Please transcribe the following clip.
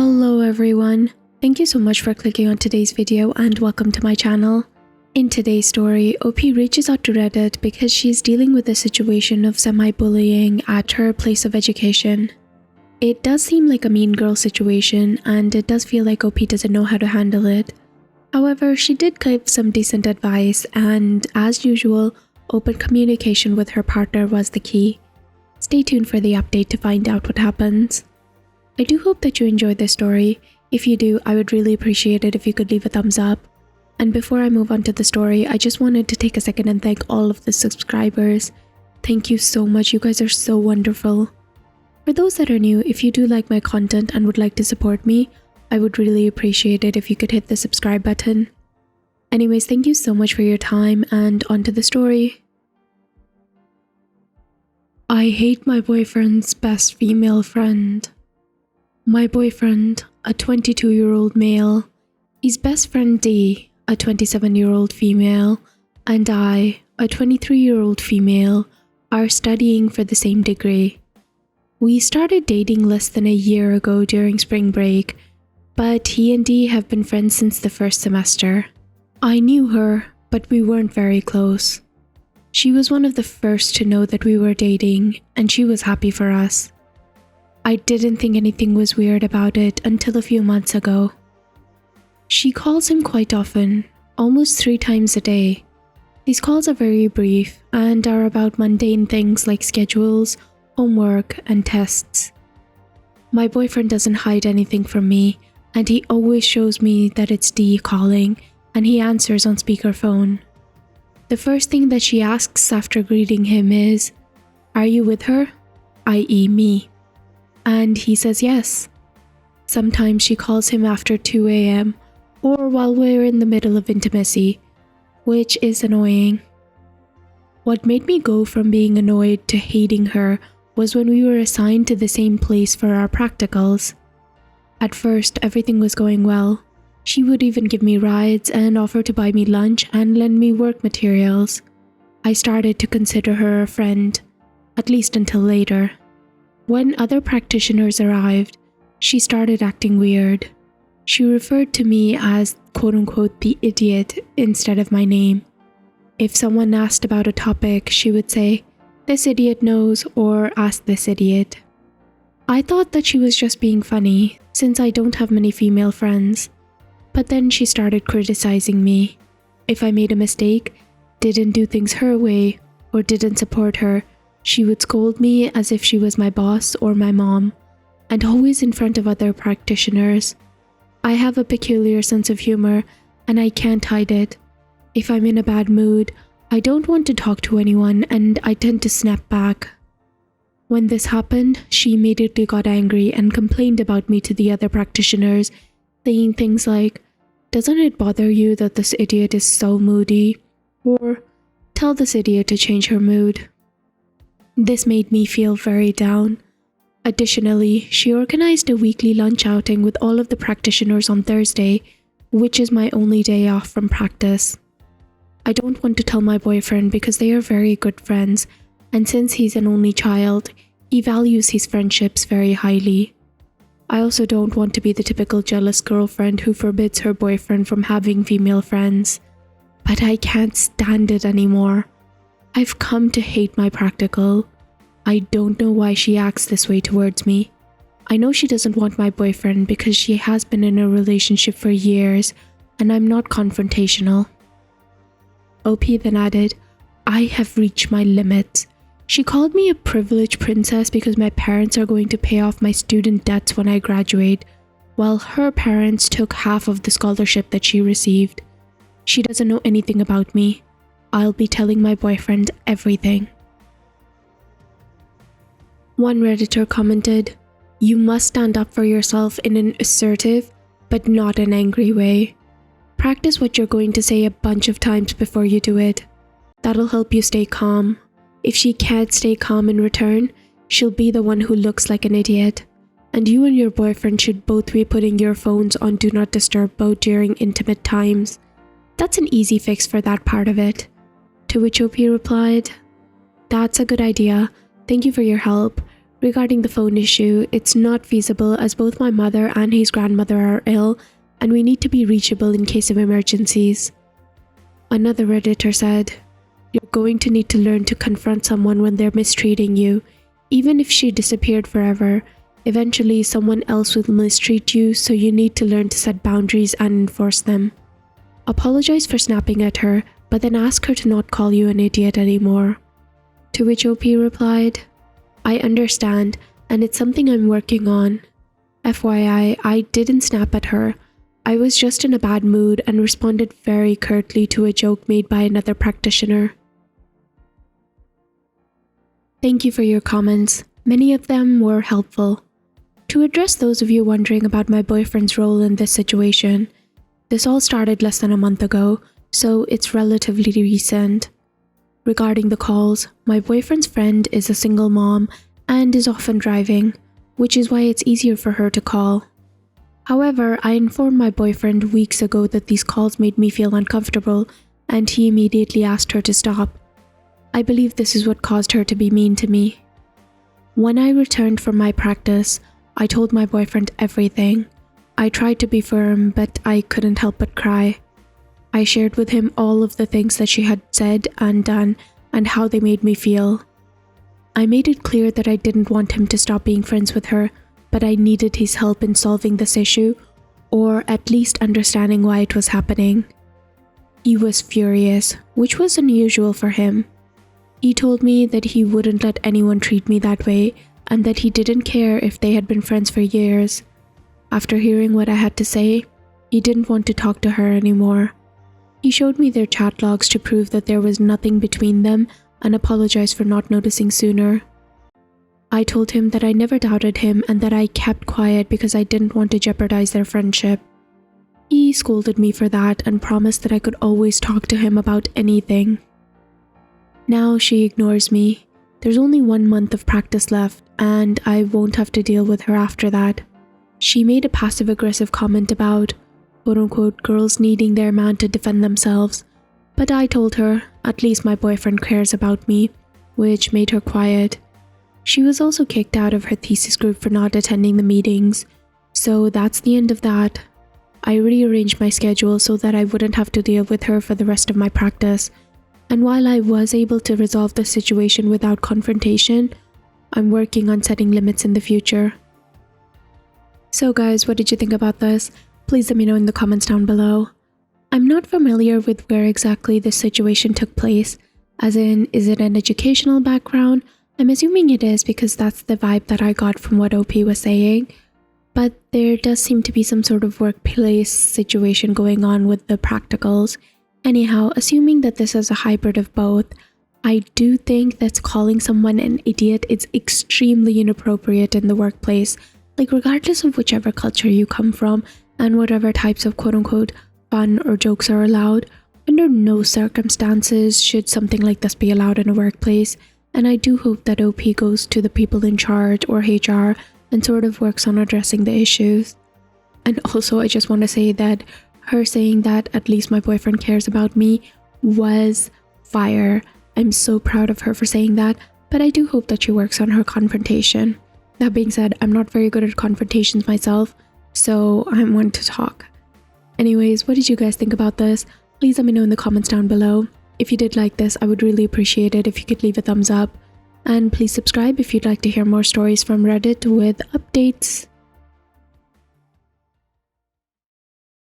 Hello everyone, thank you so much for clicking on today's video and welcome to my channel. In today's story, OP reaches out to Reddit because she is dealing with a situation of semi-bullying at her place of education. It does seem like a mean girl situation and it does feel like OP doesn't know how to handle it. However, she did give some decent advice and, as usual, open communication with her partner was the key. Stay tuned for the update to find out what happens. I do hope that you enjoyed this story. If you do, I would really appreciate it if you could leave a thumbs up. And before I move on to the story, I just wanted to take a second and thank all of the subscribers. Thank you so much, you guys are so wonderful. For those that are new, if you do like my content and would like to support me, I would really appreciate it if you could hit the subscribe button. Anyways, thank you so much for your time and on to the story. I hate my boyfriend's best female friend. My boyfriend, a 22-year-old male, his best friend D, a 27-year-old female, and I, a 23-year-old female, are studying for the same degree. We started dating less than a year ago during spring break, but he and D have been friends since the first semester. I knew her, but we weren't very close. She was one of the first to know that we were dating, and she was happy for us. I didn't think anything was weird about it until a few months ago. She calls him quite often, almost 3 times a day. These calls are very brief and are about mundane things like schedules, homework, and tests. My boyfriend doesn't hide anything from me, and he always shows me that it's D calling, and he answers on speakerphone. The first thing that she asks after greeting him is, "Are you with her?" i.e. me. And he says yes. Sometimes she calls him after 2 a.m. or while we're in the middle of intimacy, which is annoying. What made me go from being annoyed to hating her was when we were assigned to the same place for our practicals. At first, everything was going well. She would even give me rides and offer to buy me lunch and lend me work materials. I started to consider her a friend, at least until later. When other practitioners arrived, she started acting weird. She referred to me as quote-unquote the idiot instead of my name. If someone asked about a topic, she would say, "This idiot knows," or "Ask this idiot." I thought that she was just being funny, since I don't have many female friends. But then she started criticizing me. If I made a mistake, didn't do things her way, or didn't support her, she would scold me as if she was my boss or my mom, and always in front of other practitioners. I have a peculiar sense of humor, and I can't hide it. If I'm in a bad mood, I don't want to talk to anyone, and I tend to snap back. When this happened, she immediately got angry and complained about me to the other practitioners, saying things like, "Doesn't it bother you that this idiot is so moody?" or "Tell this idiot to change her mood." This made me feel very down. Additionally, she organized a weekly lunch outing with all of the practitioners on Thursday, which is my only day off from practice. I don't want to tell my boyfriend because they are very good friends, and since he's an only child, he values his friendships very highly. I also don't want to be the typical jealous girlfriend who forbids her boyfriend from having female friends. But I can't stand it anymore. I've come to hate my practical. I don't know why she acts this way towards me. I know she doesn't want my boyfriend because she has been in a relationship for years, and I'm not confrontational. OP then added, "I have reached my limits." She called me a privileged princess because my parents are going to pay off my student debts when I graduate, while her parents took half of the scholarship that she received. She doesn't know anything about me. I'll be telling my boyfriend everything. One Redditor commented, "You must stand up for yourself in an assertive, but not an angry way. Practice what you're going to say a bunch of times before you do it. That'll help you stay calm. If she can't stay calm in return, she'll be the one who looks like an idiot. And you and your boyfriend should both be putting your phones on Do Not Disturb mode during intimate times. That's an easy fix for that part of it." To which OP replied, "That's a good idea. Thank you for your help. Regarding the phone issue, it's not feasible as both my mother and his grandmother are ill, and we need to be reachable in case of emergencies. Another Redditor said, "You're going to need to learn to confront someone when they're mistreating you. Even if she disappeared forever, eventually someone else will mistreat you, so you need to learn to set boundaries and enforce them. Apologize for snapping at her, but then ask her to not call you an idiot anymore." To which OP replied, "I understand, and it's something I'm working on. FYI, I didn't snap at her. I was just in a bad mood and responded very curtly to a joke made by another practitioner." Thank you for your comments. Many of them were helpful. To address those of you wondering about my boyfriend's role in this situation, this all started less than a month ago, so it's relatively recent. Regarding the calls, my boyfriend's friend is a single mom and is often driving, which is why it's easier for her to call. However, I informed my boyfriend weeks ago that these calls made me feel uncomfortable, and he immediately asked her to stop. I believe this is what caused her to be mean to me. When I returned from my practice, I told my boyfriend everything. I tried to be firm, but I couldn't help but cry. I shared with him all of the things that she had said and done and how they made me feel. I made it clear that I didn't want him to stop being friends with her, but I needed his help in solving this issue, or at least understanding why it was happening. He was furious, which was unusual for him. He told me that he wouldn't let anyone treat me that way and that he didn't care if they had been friends for years. After hearing what I had to say, he didn't want to talk to her anymore. He showed me their chat logs to prove that there was nothing between them and apologized for not noticing sooner. I told him that I never doubted him and that I kept quiet because I didn't want to jeopardize their friendship. He scolded me for that and promised that I could always talk to him about anything. Now she ignores me. There's only 1 month of practice left, and I won't have to deal with her after that. She made a passive-aggressive comment about, quote-unquote, girls needing their man to defend themselves, but I told her, at least my boyfriend cares about me, which made her quiet. She was also kicked out of her thesis group for not attending the meetings, so that's the end of that. I rearranged my schedule so that I wouldn't have to deal with her for the rest of my practice, and while I was able to resolve the situation without confrontation, I'm working on setting limits in the future. So guys, what did you think about this? Please let me know in the comments down below. I'm not familiar with where exactly this situation took place, as in, is it an educational background? I'm assuming it is because that's the vibe that I got from what OP was saying, but there does seem to be some sort of workplace situation going on with the practicals. Anyhow, assuming that this is a hybrid of both, I do think that calling someone an idiot is extremely inappropriate in the workplace, like regardless of whichever culture you come from and whatever types of quote-unquote fun or jokes are allowed. Under no circumstances should something like this be allowed in a workplace, and I do hope that OP goes to the people in charge or HR and sort of works on addressing the issues. And also, I just want to say that her saying that at least my boyfriend cares about me was fire. I'm so proud of her for saying that, but I do hope that she works on her confrontation. That being said, I'm not very good at confrontations myself, so I'm one to talk. Anyways, what did you guys think about this? Please let me know in the comments down below. If you did like this, I would really appreciate it if you could leave a thumbs up. And please subscribe if you'd like to hear more stories from Reddit with updates.